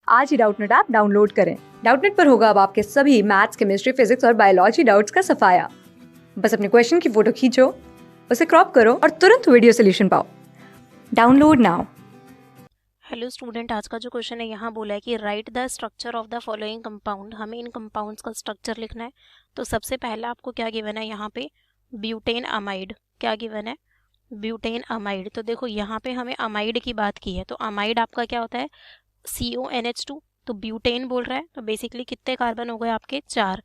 आज ही Doubtnut app download करें। Doubtnut पर होगा अब आपके सभी मैथ्स, केमिस्ट्री, फिजिक्स और बायोलॉजी डाउट्स का सफाया। बस अपने क्वेश्चन की फोटो खींचो, उसे क्रॉप करो और तुरंत वीडियो सोल्यूशन पाओ। Download now. हेलो स्टूडेंट, आज का जो क्वेश्चन है यहाँ बोला है कि right the structure of the following compound. हमें इन कंपाउंड्स का स्ट्रक्चर लिखना है। तो सबसे पहला आपको क्या गिवन है यहाँ पे, ब्यूटेन अमाइड। क्या गिवन है? Butane amide. तो देखो यहाँ पे हमें अमाइड की बात की है, तो अमाइड आपका क्या होता है, CONH2। तो ब्यूटेन बोल रहा है, तो बेसिकली कितने कार्बन हो गए आपके, 4।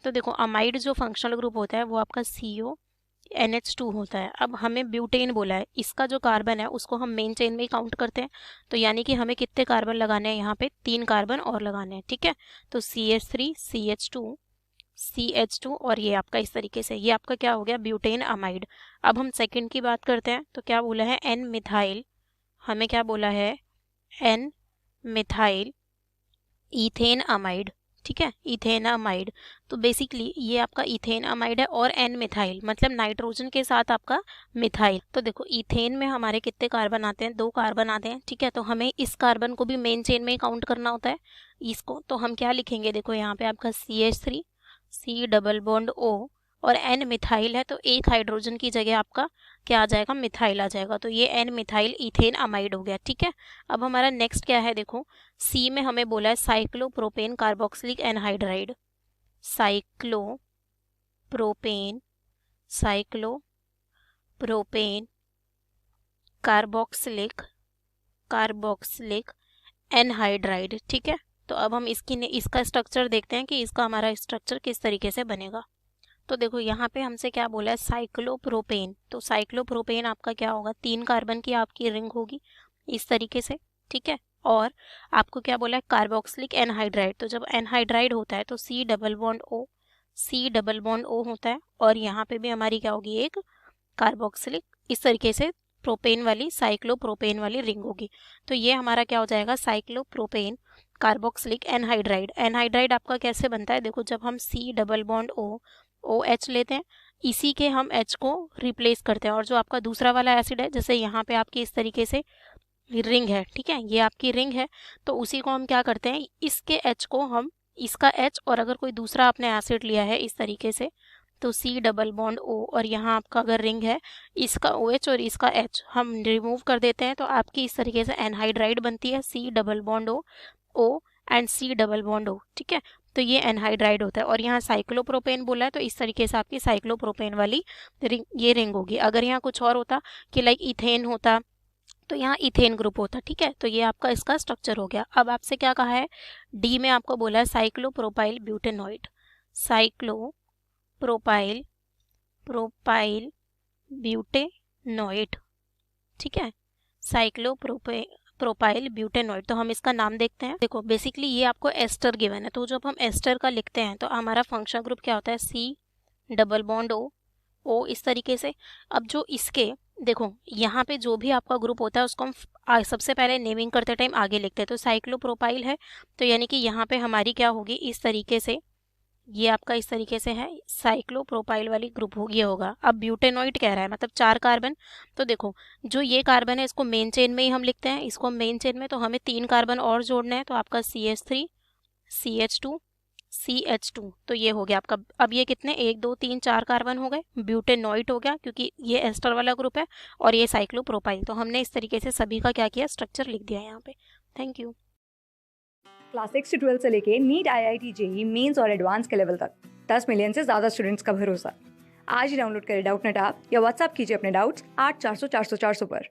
तो देखो अमाइड जो फंक्शनल ग्रुप होता है वो आपका CONH2 होता है। अब हमें ब्यूटेन बोला है, इसका जो कार्बन है उसको हम मेन चेन में ही काउंट करते हैं। तो यानी कि हमें कितने कार्बन लगाने हैं यहाँ पे, 3 कार्बन और लगाने हैं। ठीक है, तो CH3 CH2 CH2 और ये आपका इस तरीके से, ये आपका क्या हो गया, ब्यूटेन अमाइड। अब हम सेकंड की बात करते हैं, तो क्या बोला है, एन मिथाइल। हमें क्या बोला है, एन मिथाइल इथेन अमाइड। ठीक है, इथेन अमाइड। तो बेसिकली ये आपका इथेन अमाइड है और एन मिथाइल मतलब नाइट्रोजन के साथ आपका मिथाइल। तो देखो इथेन में हमारे कितने कार्बन आते हैं, 2 कार्बन आते हैं। ठीक है, तो हमें इस कार्बन को भी मेन चेन में ही काउंट करना होता है इसको। तो हम क्या लिखेंगे, देखो यहाँ पे आपका CH3 C double bond O और एन मिथाइल है, तो एक हाइड्रोजन की जगह आपका क्या आ जाएगा, मिथाइल आ जाएगा। तो ये एन मिथाइल इथेन अमाइड हो गया। ठीक है, अब हमारा नेक्स्ट क्या है, देखो सी में हमें बोला है cyclopropane carboxylic anhydride. Cyclopropane cyclopropane carboxylic anhydride. ठीक है, तो अब हम इसका स्ट्रक्चर देखते हैं कि इसका हमारा स्ट्रक्चर किस तरीके से बनेगा। तो देखो यहाँ पे हमसे क्या बोला है, साइक्लोप्रोपेन। तो साइक्लोप्रोपेन आपका क्या होगा, 3 कार्बन की आपकी रिंग होगी इस तरीके से। ठीक है, और आपको क्या बोला है, कार्बोक्सिलिक एनहाइड्राइड। तो जब एनहाइड्राइड होता है तो C डबल बॉन्ड O होता है, और यहाँ पे भी हमारी क्या होगी, एक कार्बोक्सिलिक इस तरीके से प्रोपेन वाली, साइक्लोप्रोपेन वाली रिंग होगी। तो ये हमारा क्या हो जाएगा, साइक्लोप्रोपेन कार्बोक्सिलिक एनहाइड्राइड। एनहाइड्राइड आपका कैसे बनता है, देखो जब हम C डबल बॉन्ड OH लेते हैं, इसी के हम H को रिप्लेस करते हैं, और जो आपका दूसरा वाला एसिड है, जैसे यहाँ पे आपकी इस तरीके से रिंग है, ठीक है, ये आपकी रिंग है, तो उसी को हम क्या करते हैं, इसके H को हम, इसका H और अगर कोई दूसरा आपने एसिड लिया है इस तरीके से, तो C डबल बॉन्ड O और यहाँ आपका अगर रिंग है, इसका OH और इसका H हम रिमूव कर देते हैं, तो आपकी इस तरीके से एनहाइड्राइड बनती है, C double bond O and C double bond O। ठीक है, तो ये एनहाइड्राइड होता है, और यहाँ साइक्लोप्रोपेन बोला है, तो इस तरीके से आपकी साइक्लोप्रोपेन वाली रिंग, ये रिंग होगी। अगर यहाँ कुछ और होता कि लाइक इथेन होता, तो यहाँ इथेन ग्रुप होता। ठीक है, तो ये आपका इसका स्ट्रक्चर हो गया। अब आपसे क्या कहा है, डी में आपको बोला है cyclopropyl butanoid. Cyclopropyl propyl butanoid. ठीक है, प्रोपाइल ब्यूटेनॉइड। तो हम इसका नाम देखते हैं। देखो बेसिकली ये आपको एस्टर गिवन है, तो जब हम एस्टर का लिखते हैं तो हमारा फंक्शन ग्रुप क्या होता है, C डबल बॉन्ड O इस तरीके से। अब जो इसके, देखो यहाँ पे जो भी आपका ग्रुप होता है उसको हम सबसे पहले नेमिंग करते टाइम आगे लिखते हैं। तो साइक्लोप्रोपाइल है, तो यानी कि यहाँ पे हमारी क्या होगी, इस तरीके से, ये आपका इस तरीके से है, साइक्लोप्रोपाइल वाली ग्रुप होगी, होगा। अब ब्यूटेनॉइड कह रहा है मतलब 4 कार्बन। तो देखो जो ये कार्बन है इसको मेन चेन में ही हम लिखते हैं, इसको मेन चेन में, तो हमें 3 कार्बन और जोड़ने हैं, तो आपका CH3 CH2 CH2। तो ये हो गया आपका। अब ये कितने, 1 2 3 4 कार्बन हो गए, ब्यूटेनॉइड हो गया क्योंकि ये एस्टर वाला ग्रुप है, और ये साइक्लोप्रोपाइल। तो हमने इस तरीके से सभी का क्या किया, स्ट्रक्चर लिख दिया यहाँ पे। Thank you. क्लास 6 से 12 से लेके नीट, IIT, JEE मेंस और एडवांस के लेवल तक 10 मिलियन से ज्यादा स्टूडेंट्स का भरोसा। आज ही डाउनलोड करें डाउटनेट ऐप या व्हाट्सएप कीजिए अपने डाउट्स 8400 400 400 पर।